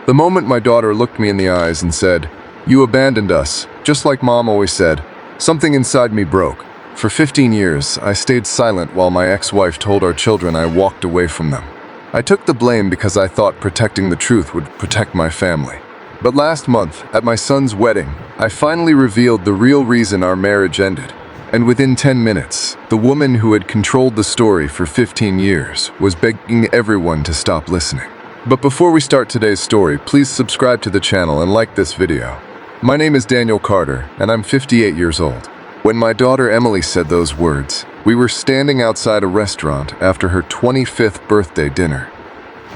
The moment my daughter looked me in the eyes and said, "You abandoned us," just like Mom always said, something inside me broke. For 15 years, I stayed silent while my ex-wife told our children I walked away from them. I took the blame because I thought protecting the truth would protect my family. But last month, at my son's wedding, I finally revealed the real reason our marriage ended. And within 10 minutes, the woman who had controlled the story for 15 years was begging everyone to stop listening. But before we start today's story, please subscribe to the channel and like this video. My name is Daniel Carter, and I'm 58 years old. When my daughter Emily said those words, we were standing outside a restaurant after her 25th birthday dinner.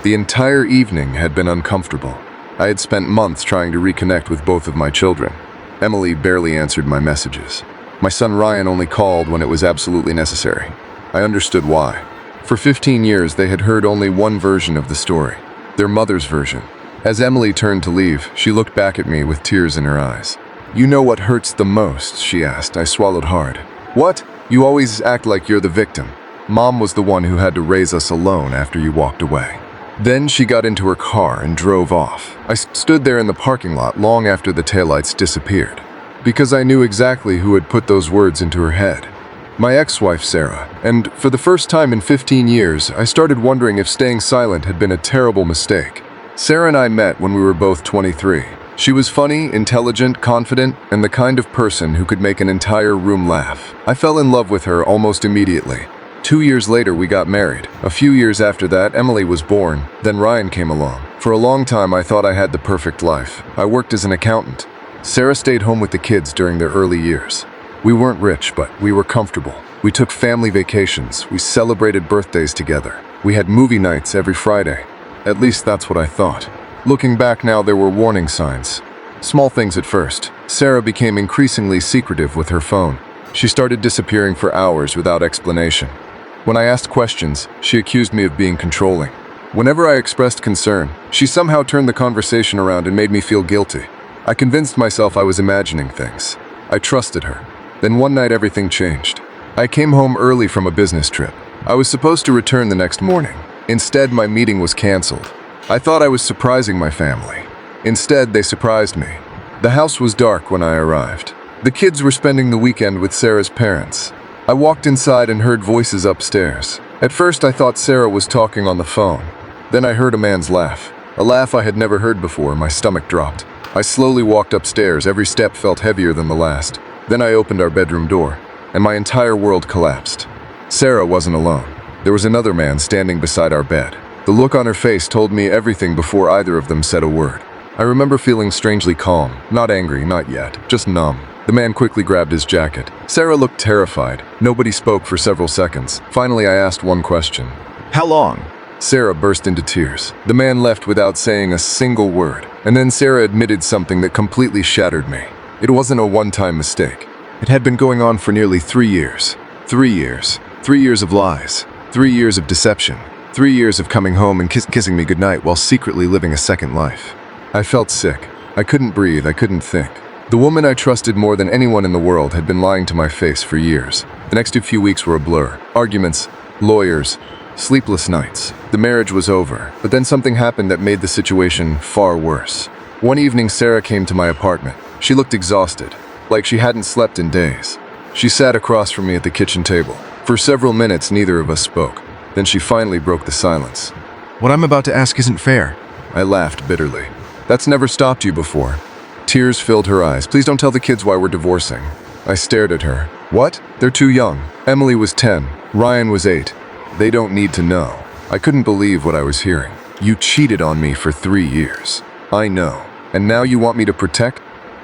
The entire evening had been uncomfortable. I had spent months trying to reconnect with both of my children. Emily barely answered my messages. My son Ryan only called when it was absolutely necessary. I understood why. For 15 years, they had heard only one version of the story, their mother's version. As Emily turned to leave, she looked back at me with tears in her eyes. "You know what hurts the most?" she asked. I swallowed hard. "What? You always act like you're the victim. Mom was the one who had to raise us alone after you walked away." Then she got into her car and drove off. I stood there in the parking lot long after the taillights disappeared, because I knew exactly who had put those words into her head. My ex-wife, Sarah. And for the first time in 15 years, I started wondering if staying silent had been a terrible mistake. Sarah and I met when we were both 23. She was funny, intelligent, confident, and the kind of person who could make an entire room laugh. I fell in love with her almost immediately. 2 years later, we got married. A few years after that, Emily was born. Then Ryan came along. For a long time, I thought I had the perfect life. I worked as an accountant. Sarah stayed home with the kids during their early years. We weren't rich, but we were comfortable. We took family vacations. We celebrated birthdays together. We had movie nights every Friday. At least that's what I thought. Looking back now, there were warning signs. Small things at first. Sarah became increasingly secretive with her phone. She started disappearing for hours without explanation. When I asked questions, she accused me of being controlling. Whenever I expressed concern, she somehow turned the conversation around and made me feel guilty. I convinced myself I was imagining things. I trusted her. Then one night everything changed. I came home early from a business trip. I was supposed to return the next morning. Instead, my meeting was canceled. I thought I was surprising my family. Instead, they surprised me. The house was dark when I arrived. The kids were spending the weekend with Sarah's parents. I walked inside and heard voices upstairs. At first, I thought Sarah was talking on the phone. Then I heard a man's laugh. A laugh I had never heard before. My stomach dropped. I slowly walked upstairs. Every step felt heavier than the last. Then I opened our bedroom door, and my entire world collapsed. Sarah wasn't alone. There was another man standing beside our bed. The look on her face told me everything before either of them said a word. I remember feeling strangely calm. Not angry, not yet. Just numb. The man quickly grabbed his jacket. Sarah looked terrified. Nobody spoke for several seconds. Finally, I asked one question. "How long?" Sarah burst into tears. The man left without saying a single word. And then Sarah admitted something that completely shattered me. It wasn't a one-time mistake. It had been going on for nearly 3 years. 3 years. 3 years of lies. 3 years of deception. 3 years of coming home and kissing me goodnight while secretly living a second life. I felt sick. I couldn't breathe. I couldn't think. The woman I trusted more than anyone in the world had been lying to my face for years. The next few weeks were a blur. Arguments, lawyers, sleepless nights. The marriage was over, but then something happened that made the situation far worse. One evening, Sarah came to my apartment. She looked exhausted, like she hadn't slept in days. She sat across from me at the kitchen table. For several minutes, neither of us spoke. Then she finally broke the silence. "What I'm about to ask isn't fair." I laughed bitterly. "That's never stopped you before." Tears filled her eyes. "Please don't tell the kids why we're divorcing." I stared at her. "What? They're too young." Emily was 10. Ryan was 8. "They don't need to know." I couldn't believe what I was hearing. "You cheated on me for 3 years." "I know. And now you want me to protect?"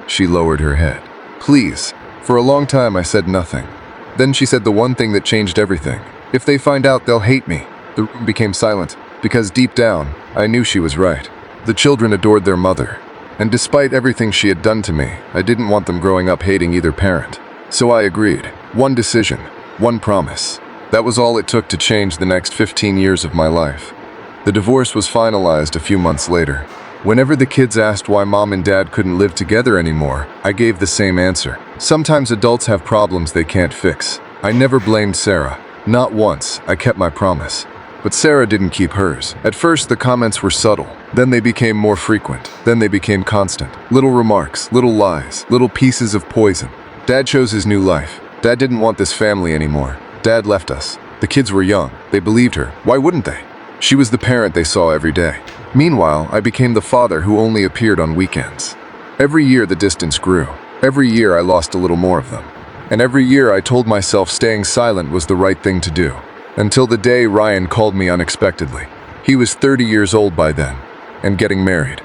She lowered her head. "Please." For a long time, I said nothing. Then she said the one thing that changed everything. "If they find out, they'll hate me." The room became silent, because deep down, I knew she was right. The children adored their mother. And despite everything she had done to me, I didn't want them growing up hating either parent. So I agreed. One decision, one promise. That was all it took to change the next 15 years of my life. The divorce was finalized a few months later. Whenever the kids asked why Mom and Dad couldn't live together anymore, I gave the same answer. Sometimes adults have problems they can't fix. I never blamed Sarah. Not once. I kept my promise. But Sarah didn't keep hers. At first, the comments were subtle. Then they became more frequent. Then they became constant. Little remarks, little lies, little pieces of poison. Dad chose his new life. Dad didn't want this family anymore. Dad left us. The kids were young. They believed her. Why wouldn't they? She was the parent they saw every day. Meanwhile, I became the father who only appeared on weekends. Every year the distance grew. Every year I lost a little more of them. And every year I told myself staying silent was the right thing to do. Until the day Ryan called me unexpectedly. He was 30 years old by then, and getting married.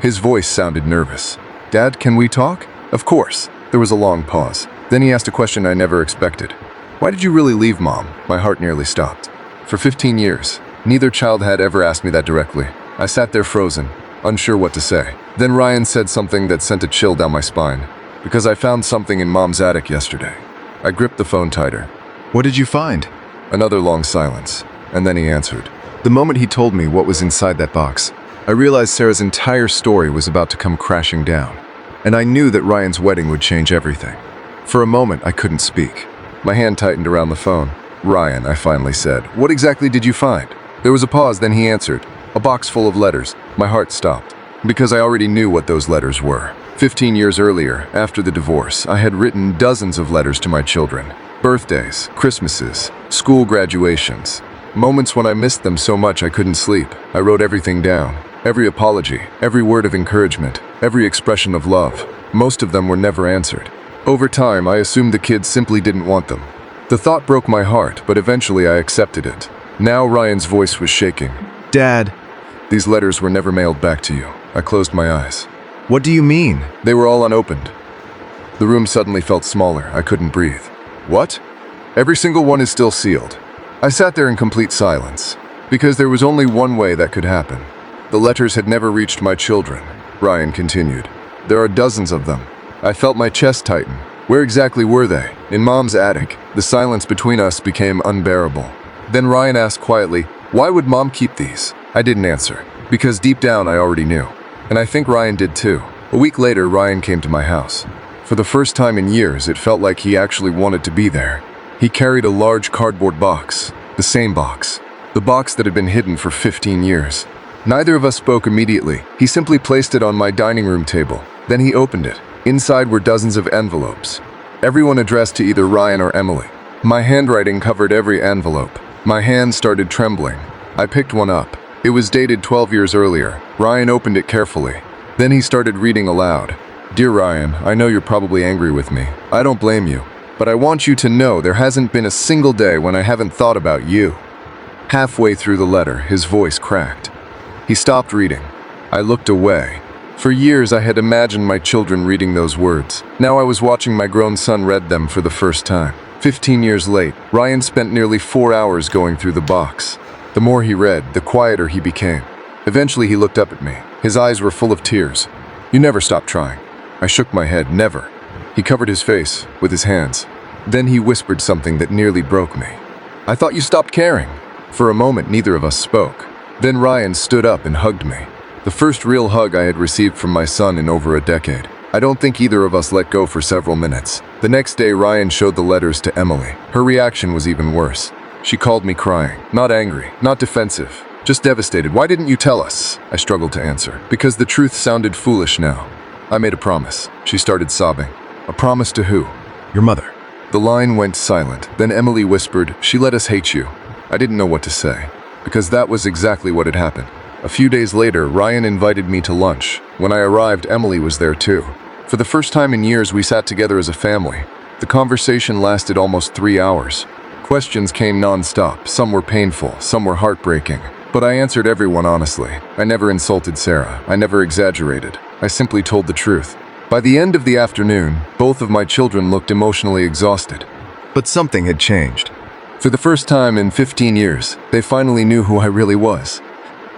His voice sounded nervous. "Dad, can we talk?" "Of course." There was a long pause. Then he asked a question I never expected. "Why did you really leave, Mom?" My heart nearly stopped. For 15 years, neither child had ever asked me that directly. I sat there frozen, unsure what to say. Then Ryan said something that sent a chill down my spine. "Because I found something in Mom's attic yesterday." I gripped the phone tighter. What did you find? Another long silence, and then he answered. The moment he told me what was inside that box, I realized Sarah's entire story was about to come crashing down. And I knew that Ryan's wedding would change everything. For a moment, I couldn't speak. My hand tightened around the phone. "Ryan," I finally said, "what exactly did you find?" There was a pause, then he answered. "A box full of letters." My heart stopped, because I already knew what those letters were. 15 years earlier, after the divorce, I had written dozens of letters to my children. Birthdays, Christmases, school graduations. Moments when I missed them so much I couldn't sleep. I wrote everything down. Every apology, every word of encouragement, every expression of love. Most of them were never answered. Over time, I assumed the kids simply didn't want them. The thought broke my heart, but eventually I accepted it. Now Ryan's voice was shaking. Dad, "These letters were never mailed back to you." I closed my eyes. what do you mean? They were all unopened. The room suddenly felt smaller. I couldn't breathe. "What?" "Every single one is still sealed." I sat there in complete silence, because there was only one way that could happen. The letters had never reached my children. Ryan continued. "There are dozens of them." I felt my chest tighten. Where exactly were they? In Mom's attic. The silence between us became unbearable. Then Ryan asked quietly, "Why would Mom keep these?" I didn't answer, because deep down I already knew. And I think Ryan did too. A week later, Ryan came to my house. For the first time in years, it felt like he actually wanted to be there. He carried a large cardboard box. The same box. The box that had been hidden for 15 years. Neither of us spoke immediately. He simply placed it on my dining room table. Then he opened it. Inside were dozens of envelopes. Everyone addressed to either Ryan or Emily. My handwriting covered every envelope. My hand started trembling. I picked one up. It was dated 12 years earlier. Ryan opened it carefully. Then he started reading aloud. "Dear Ryan, I know you're probably angry with me. I don't blame you. But I want you to know there hasn't been a single day when I haven't thought about you." Halfway through the letter, his voice cracked. He stopped reading. I looked away. For years, I had imagined my children reading those words. Now I was watching my grown son read them for the first time. 15 years late, Ryan spent nearly 4 hours going through the box. The more he read, the quieter he became. Eventually, he looked up at me. His eyes were full of tears. "You never stopped trying." I shook my head. "Never." He covered his face with his hands. Then he whispered something that nearly broke me. "I thought you stopped caring." For a moment, neither of us spoke. Then Ryan stood up and hugged me. The first real hug I had received from my son in over a decade. I don't think either of us let go for several minutes. The next day, Ryan showed the letters to Emily. Her reaction was even worse. She called me crying. Not angry, not defensive, just devastated. "Why didn't you tell us?" I struggled to answer. Because the truth sounded foolish now. "I made a promise." She started sobbing. "A promise to who?" Your mother. The line went silent. Then Emily whispered, "She let us hate you." I didn't know what to say, because that was exactly what had happened. A few days later, Ryan invited me to lunch. When I arrived, Emily was there too. For the first time in years, we sat together as a family. The conversation lasted almost 3 hours. Questions came non-stop. Some were painful, some were heartbreaking. But I answered everyone honestly. I never insulted Sarah. I never exaggerated. I simply told the truth. By the end of the afternoon, both of my children looked emotionally exhausted. But something had changed. For the first time in 15 years, they finally knew who I really was.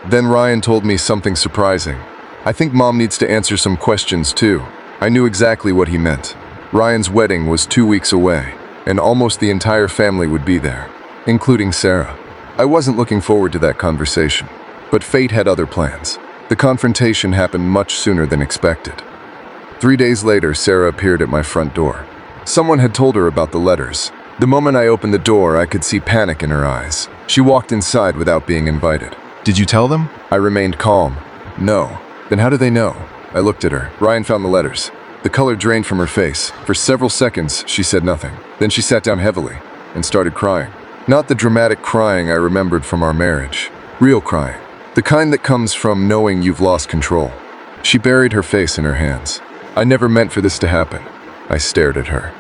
Then Ryan told me something surprising. "I think Mom needs to answer some questions too." I knew exactly what he meant. Ryan's wedding was 2 weeks away, and almost the entire family would be there, including Sarah. I wasn't looking forward to that conversation, but fate had other plans. The confrontation happened much sooner than expected. 3 days later, Sarah appeared at my front door. Someone had told her about the letters. The moment I opened the door, I could see panic in her eyes. She walked inside without being invited. Did you tell them? I remained calm. No. Then how do they know? I looked at her. Ryan found the letters. The color drained from her face. For several seconds, she said nothing. Then she sat down heavily and started crying. Not the dramatic crying I remembered from our marriage. Real crying. The kind that comes from knowing you've lost control. She buried her face in her hands. I never meant for this to happen. I stared at her.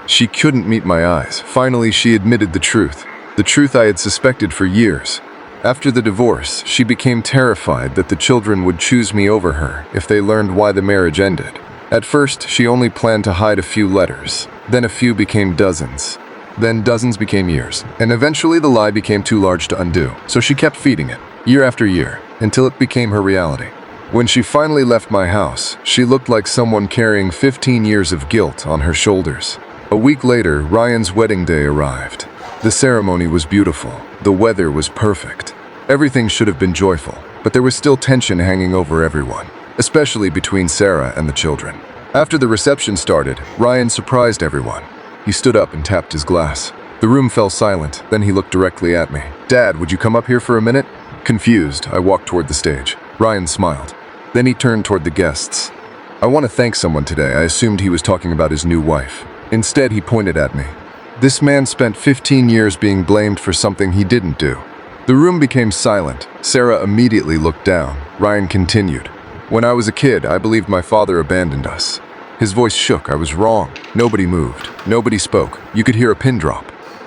She couldn't meet my eyes. Finally, she admitted the truth I had suspected for years. After the divorce, she became terrified that the children would choose me over her if they learned why the marriage ended. At first, she only planned to hide a few letters. Then a few became dozens. Then dozens became years. And eventually the lie became too large to undo. So she kept feeding it, year after year, until it became her reality. When she finally left my house, she looked like someone carrying 15 years of guilt on her shoulders. A week later, Ryan's wedding day arrived. The ceremony was beautiful. The weather was perfect. Everything should have been joyful, but there was still tension hanging over everyone, especially between Sarah and the children. After the reception started, Ryan surprised everyone. He stood up and tapped his glass. The room fell silent. Then he looked directly at me. "Dad, would you come up here for a minute?" Confused, I walked toward the stage. Ryan smiled. Then he turned toward the guests. "I want to thank someone today." I assumed he was talking about his new wife. Instead, he pointed at me. This man spent 15 years being blamed for something he didn't do. The room became silent. Sarah immediately looked down. Ryan continued. "When I was a kid, I believed my father abandoned us." His voice shook. I was wrong. Nobody moved. Nobody spoke. You could hear a pin drop.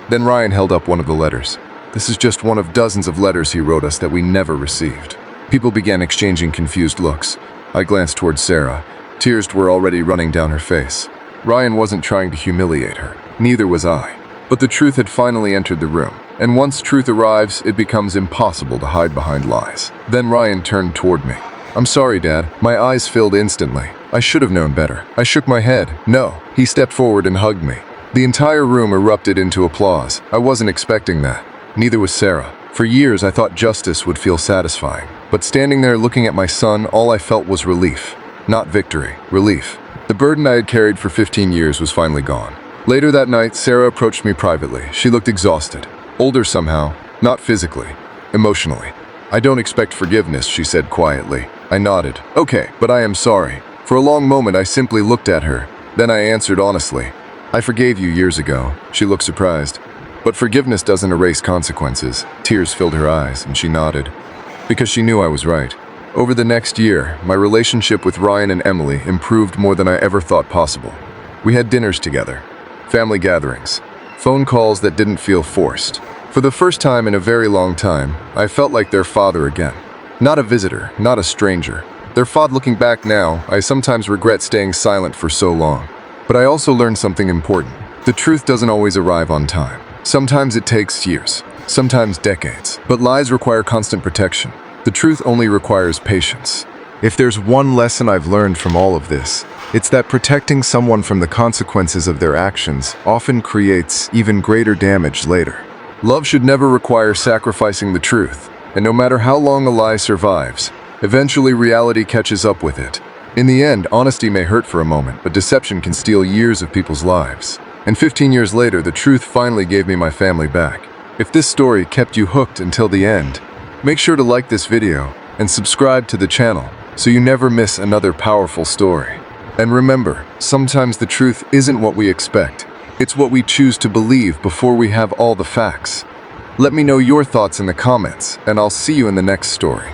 Then Ryan held up one of the letters. "This is just one of dozens of letters he wrote us that we never received." People began exchanging confused looks. I glanced towards Sarah. Tears were already running down her face. Ryan wasn't trying to humiliate her. Neither was I. But the truth had finally entered the room. And once truth arrives, it becomes impossible to hide behind lies. Then Ryan turned toward me. "I'm sorry, Dad." My eyes filled instantly. I should have known better. I shook my head. "No." He stepped forward and hugged me. The entire room erupted into applause. I wasn't expecting that. Neither was Sarah. For years, I thought justice would feel satisfying. But standing there looking at my son, all I felt was relief. Not victory. Relief. The burden I had carried for 15 years was finally gone. Later that night, Sarah approached me privately. She looked exhausted. Older somehow. Not physically. Emotionally. "I don't expect forgiveness," she said quietly. I nodded. "Okay, but I am sorry." For a long moment, I simply looked at her. Then I answered honestly. "I forgave you years ago." She looked surprised. "But forgiveness doesn't erase consequences." Tears filled her eyes, and she nodded. Because she knew I was right. Over the next year, my relationship with Ryan and Emily improved more than I ever thought possible. We had dinners together, family gatherings, phone calls that didn't feel forced. For the first time in a very long time, I felt like their father again. Not a visitor, not a stranger. Their father. Looking back now, I sometimes regret staying silent for so long. But I also learned something important. The truth doesn't always arrive on time. Sometimes it takes years, sometimes decades. But lies require constant protection. The truth only requires patience. If there's one lesson I've learned from all of this, it's that protecting someone from the consequences of their actions often creates even greater damage later. Love should never require sacrificing the truth, and no matter how long a lie survives, eventually reality catches up with it. In the end, honesty may hurt for a moment, but deception can steal years of people's lives. And 15 years later, the truth finally gave me my family back. If this story kept you hooked until the end, make sure to like this video and subscribe to the channel so you never miss another powerful story. And remember, sometimes the truth isn't what we expect. It's what we choose to believe before we have all the facts. Let me know your thoughts in the comments, and I'll see you in the next story.